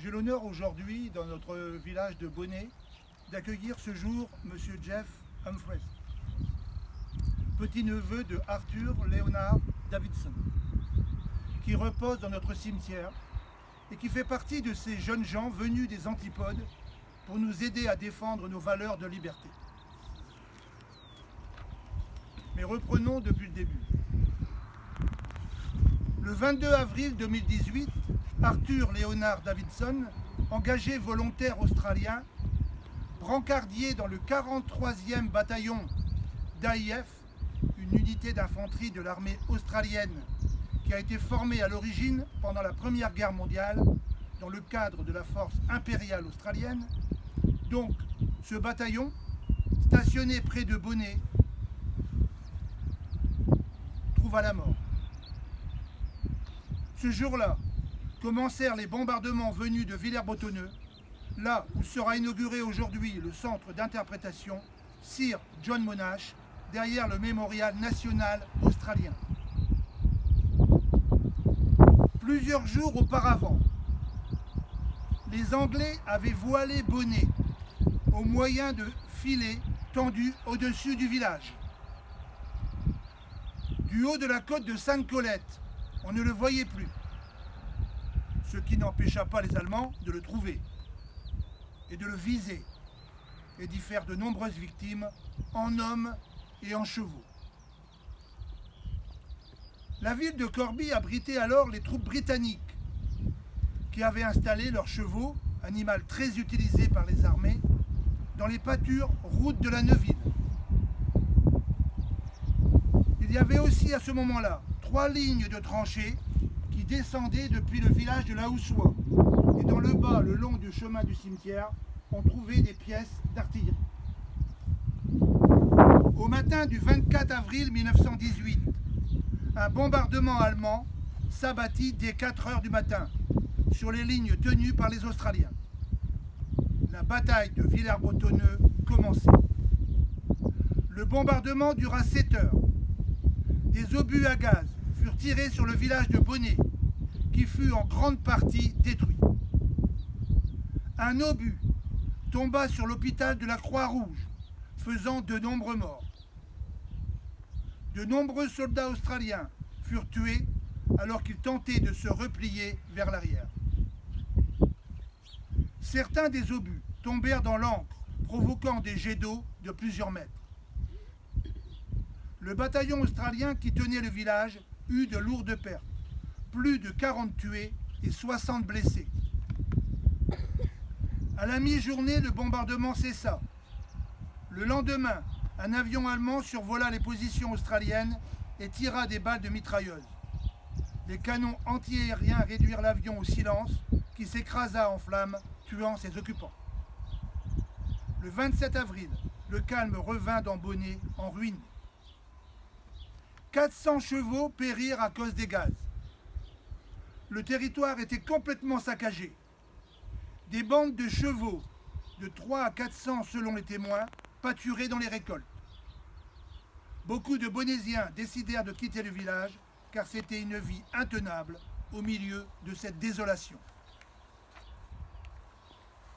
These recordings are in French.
J'ai l'honneur aujourd'hui, dans notre village de Bonnet, d'accueillir ce jour M. Jeff Humphreys, petit-neveu de Arthur Leonard Davidson, qui repose dans notre cimetière et qui fait partie de ces jeunes gens venus des antipodes pour nous aider à défendre nos valeurs de liberté. Mais reprenons depuis le début. Le 22 avril 2018, Arthur Leonard Davidson, engagé volontaire australien, brancardier dans le 43e bataillon d'AIF, une unité d'infanterie de l'armée australienne qui a été formée à l'origine pendant la Première Guerre mondiale dans le cadre de la force impériale australienne. Donc, ce bataillon, stationné près de Bonnet, trouva la mort. Ce jour-là, commencèrent les bombardements venus de Villers-Bretonneux, là où sera inauguré aujourd'hui le centre d'interprétation Sir John Monash, derrière le mémorial national australien. Plusieurs jours auparavant, les Anglais avaient voilé Bonnet au moyen de filets tendus au-dessus du village. Du haut de la côte de Sainte-Colette, on ne le voyait plus, ce qui n'empêcha pas les Allemands de le trouver et de le viser et d'y faire de nombreuses victimes en hommes et en chevaux. La ville de Corby abritait alors les troupes britanniques qui avaient installé leurs chevaux, animal très utilisé par les armées, dans les pâtures routes de la Neuville. Il y avait aussi à ce moment-là 3 lignes de tranchées qui descendaient depuis le village de La Houssoie. Et dans le bas, le long du chemin du cimetière, on trouvait des pièces d'artillerie. Au matin du 24 avril 1918, un bombardement allemand s'abattit dès 4 heures du matin sur les lignes tenues par les Australiens. La bataille de Villers-Bretonneux commençait. Le bombardement dura 7 heures. Des obus à gaz furent tirés sur le village de Bonnet, qui fut en grande partie détruit. Un obus tomba sur l'hôpital de la Croix-Rouge, faisant de nombreux morts. De nombreux soldats australiens furent tués alors qu'ils tentaient de se replier vers l'arrière. Certains des obus tombèrent dans l'encre, provoquant des jets d'eau de plusieurs mètres. Le bataillon australien qui tenait le village eut de lourdes pertes, plus de 40 tués et 60 blessés. À la mi-journée, le bombardement cessa. Le lendemain, un avion allemand survola les positions australiennes et tira des balles de mitrailleuse. Les canons antiaériens réduirent l'avion au silence, qui s'écrasa en flammes, tuant ses occupants. Le 27 avril, le calme revint dans Bonnet en ruine. 400 chevaux périrent à cause des gaz. Le territoire était complètement saccagé. Des bandes de chevaux, de 3 à 400 selon les témoins, pâturaient dans les récoltes. Beaucoup de Bonnésiens décidèrent de quitter le village car c'était une vie intenable au milieu de cette désolation.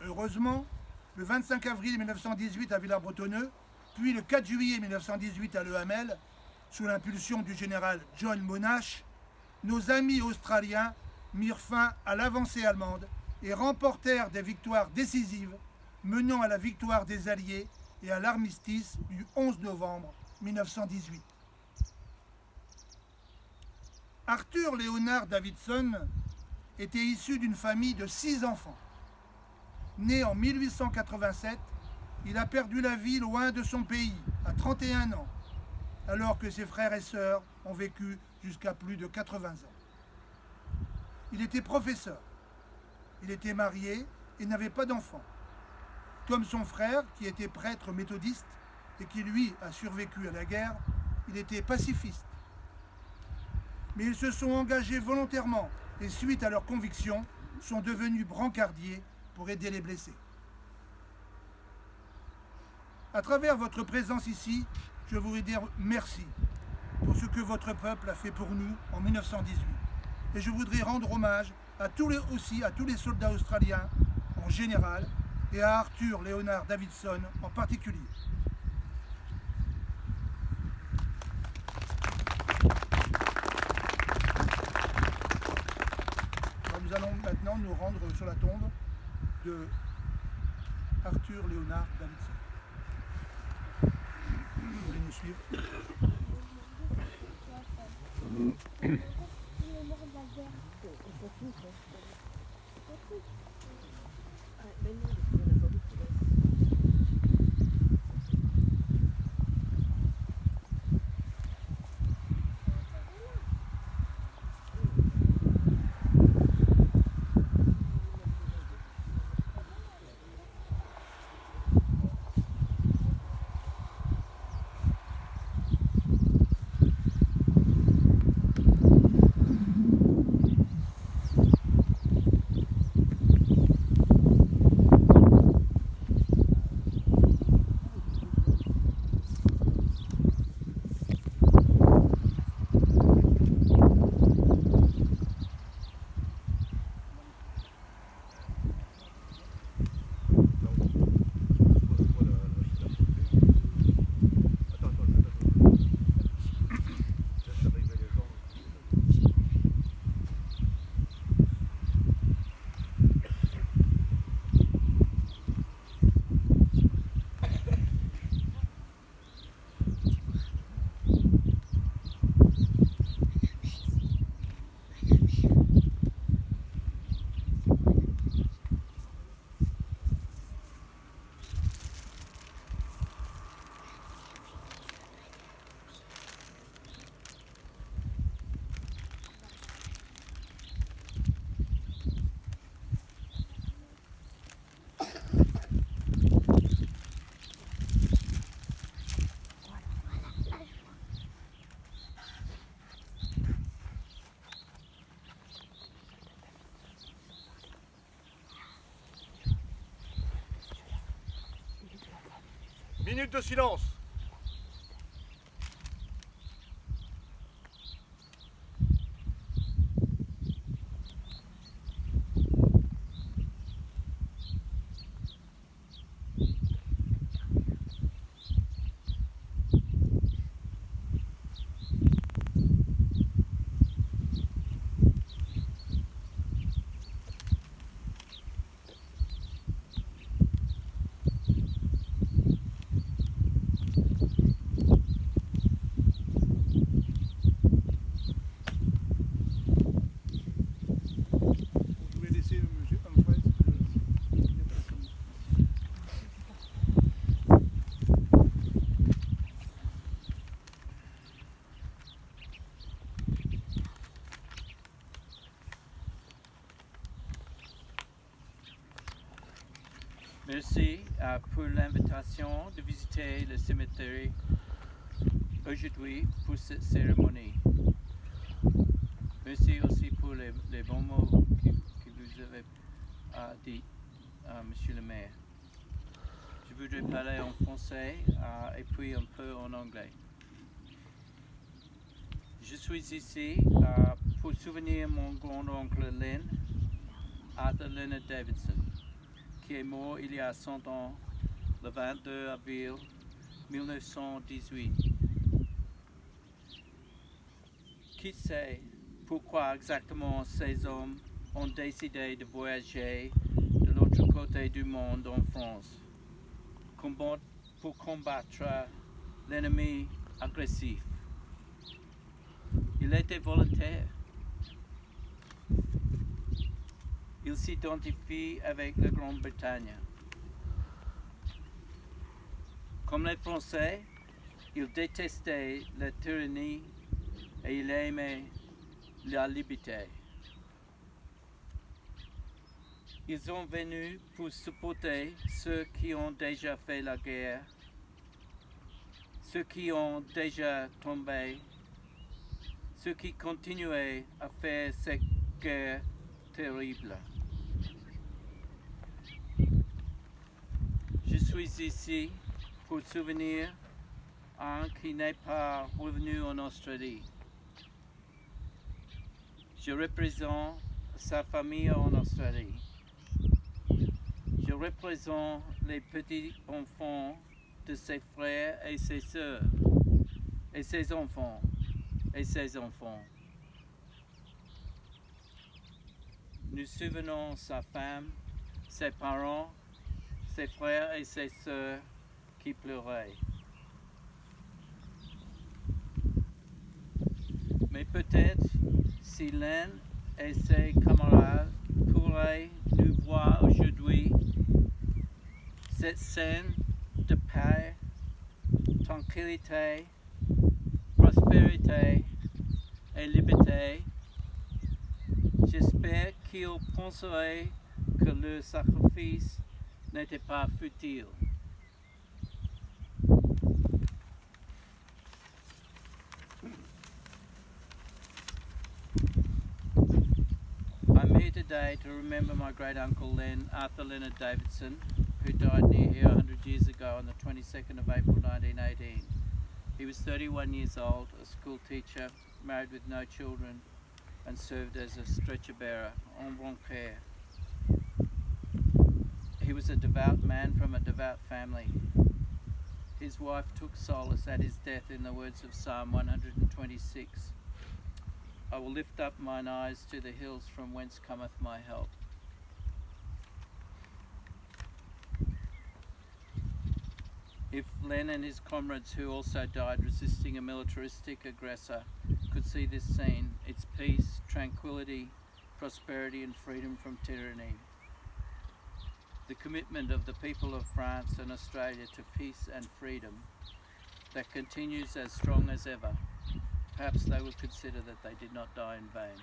Heureusement, le 25 avril 1918 à Villers-Bretonneux, puis le 4 juillet 1918 à Le Hamel, sous l'impulsion du général John Monash, nos amis australiens mirent fin à l'avancée allemande et remportèrent des victoires décisives, menant à la victoire des Alliés et à l'armistice du 11 novembre 1918. Arthur Leonard Davidson était issu d'une famille de 6 enfants. Né en 1887, il a perdu la vie loin de son pays, à 31 ans, alors que ses frères et sœurs ont vécu jusqu'à plus de 80 ans. Il était professeur, il était marié et n'avait pas d'enfants. Comme son frère, qui était prêtre méthodiste et qui lui a survécu à la guerre, il était pacifiste. Mais ils se sont engagés volontairement et suite à leurs convictions, sont devenus brancardiers pour aider les blessés. À travers votre présence ici, je voudrais dire merci pour ce que votre peuple a fait pour nous en 1918. Et je voudrais rendre hommage aussi à tous les soldats australiens en général et à Arthur Leonard Davidson en particulier. Alors nous allons maintenant nous rendre sur la tombe de Arthur Leonard Davidson. Vous voulez nous suivre? Minute de silence. Merci pour l'invitation de visiter le cimetière aujourd'hui pour cette cérémonie. Merci aussi pour les bons mots que vous avez dit, Monsieur le maire. Je voudrais parler en français et puis un peu en anglais. Je suis ici pour souvenir mon grand-oncle Len, Arthur Leonard Davidson, qui est mort il y a 100 ans, le 22 avril 1918. Qui sait pourquoi exactement ces hommes ont décidé de voyager de l'autre côté du monde en France pour combattre l'ennemi agressif? Il était volontaire. Il s'identifie avec la Grande-Bretagne. Comme les Français, il détestait la tyrannie et il aimait la liberté. Ils sont venus pour supporter ceux qui ont déjà fait la guerre, ceux qui ont déjà tombé, ceux qui continuaient à faire cette guerre terrible. Je suis ici pour souvenir un qui n'est pas revenu en Australie. Je représente sa famille en Australie. Je représente les petits-enfants de ses frères et ses sœurs, et ses enfants, et ses enfants. Nous souvenons sa femme, ses parents, ses frères et ses sœurs qui pleuraient. Mais peut-être si Len et ses camarades pourraient nous voir aujourd'hui, cette scène de paix, tranquillité, prospérité et liberté, j'espère qu'ils penseraient que leur sacrifice n'était pas futile. I'm here today to remember my great uncle Len, Arthur Leonard Davidson, who died near here 100 years ago on the 22nd of April 1918. He was 31 years old, a school teacher, married with no children, and served as a stretcher bearer en bon care. He was a devout man from a devout family. His wife took solace at his death in the words of Psalm 126. I will lift up mine eyes to the hills from whence cometh my help. If Len and his comrades who also died resisting a militaristic aggressor could see this scene, its peace, tranquility, prosperity and freedom from tyranny, the commitment of the people of France and Australia to peace and freedom that continues as strong as ever, perhaps they would consider that they did not die in vain.